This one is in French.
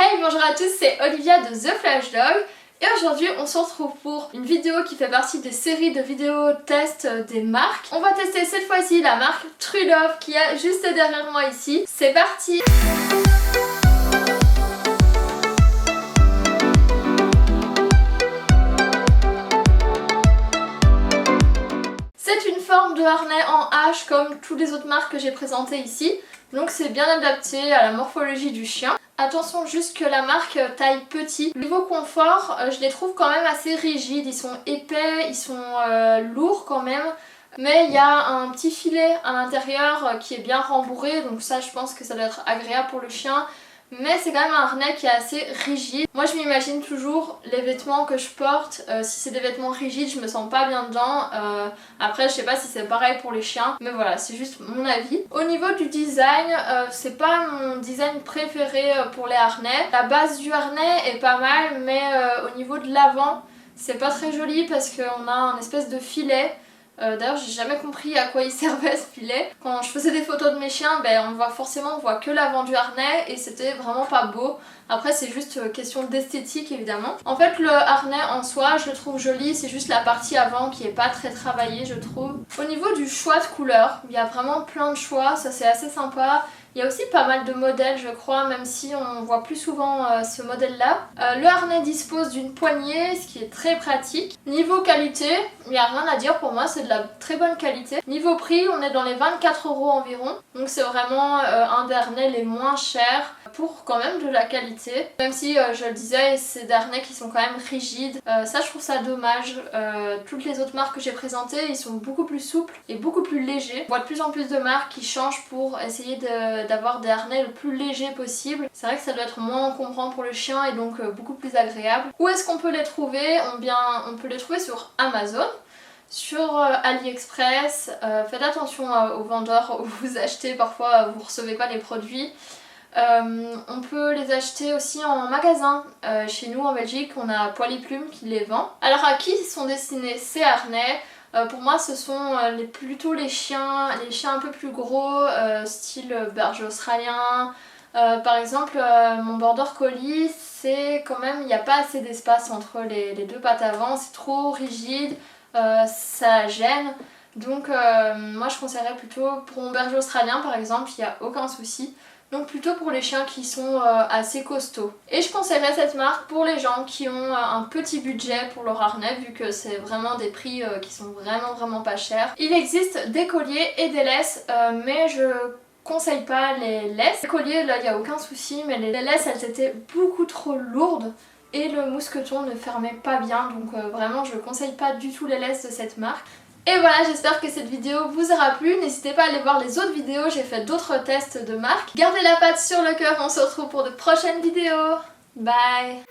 Hey, bonjour à tous, c'est Olivia de The Flash Dog et aujourd'hui on se retrouve pour une vidéo qui fait partie des séries de vidéos test des marques. On va tester cette fois-ci la marque True Love qui est juste derrière moi ici. C'est parti! C'est une forme de harnais en H comme toutes les autres marques que j'ai présentées ici. Donc c'est bien adapté à la morphologie du chien. Attention juste que la marque taille petit. Niveau confort, je les trouve quand même assez rigides. Ils sont épais, ils sont lourds quand même. Mais il y a un petit filet à l'intérieur qui est bien rembourré. Donc ça, je pense que ça doit être agréable pour le chien. Mais c'est quand même un harnais qui est assez rigide. Moi je m'imagine toujours les vêtements que je porte, si c'est des vêtements rigides je me sens pas bien dedans. Après je sais pas si c'est pareil pour les chiens, mais voilà, c'est juste mon avis. Au niveau du design, c'est pas mon design préféré pour les harnais. La base du harnais est pas mal, mais au niveau de l'avant c'est pas très joli parce qu'on a un espèce de filet. D'ailleurs j'ai jamais compris à quoi il servait ce filet. Quand je faisais des photos de mes chiens, on voit que l'avant du harnais et c'était vraiment pas beau. Après c'est juste question d'esthétique évidemment. En fait le harnais en soi je le trouve joli, c'est juste la partie avant qui est pas très travaillée je trouve. Au niveau du choix de couleurs, il y a vraiment plein de choix, ça c'est assez sympa. Il y a aussi pas mal de modèles je crois, même si on voit plus souvent ce modèle là. Le harnais dispose d'une poignée, ce qui est très pratique. Niveau qualité, il n'y a rien à dire pour moi, c'est de la très bonne qualité. Niveau prix, on est dans les 24 € environ. Donc c'est vraiment un des harnais les moins chers pour quand même de la qualité. Même si je le disais, c'est des harnais qui sont quand même rigides. Ça je trouve ça dommage. Toutes les autres marques que j'ai présentées, ils sont beaucoup plus souples et beaucoup plus légers. On voit de plus en plus de marques qui changent pour essayer d'avoir des harnais le plus léger possible. C'est vrai que ça doit être moins encombrant pour le chien et donc beaucoup plus agréable. Où est-ce qu'on peut les trouver? On peut les trouver sur Amazon, sur AliExpress. Faites attention aux vendeurs où vous achetez, parfois vous recevez pas les produits. On peut les acheter aussi en magasin. Chez nous en Belgique on a Poil et Plume qui les vend. Alors à qui sont destinés ces harnais? Pour moi ce sont plutôt les chiens un peu plus gros, style berger australien. Par exemple mon border collie, c'est quand même, il n'y a pas assez d'espace entre les deux pattes avant, c'est trop rigide, ça gêne. Donc moi je conseillerais plutôt pour mon berger australien par exemple, il n'y a aucun souci. Donc plutôt pour les chiens qui sont assez costauds. Et je conseillerais cette marque pour les gens qui ont un petit budget pour leur harnais, vu que c'est vraiment des prix qui sont vraiment pas chers. Il existe des colliers et des laisses, mais je conseille pas les laisses. Les colliers là il n'y a aucun souci, mais les laisses elles étaient beaucoup trop lourdes. Et le mousqueton ne fermait pas bien, donc vraiment je ne conseille pas du tout les laisses de cette marque. Et voilà, j'espère que cette vidéo vous aura plu. N'hésitez pas à aller voir les autres vidéos, j'ai fait d'autres tests de marques. Gardez la patte sur le cœur, on se retrouve pour de prochaines vidéos. Bye!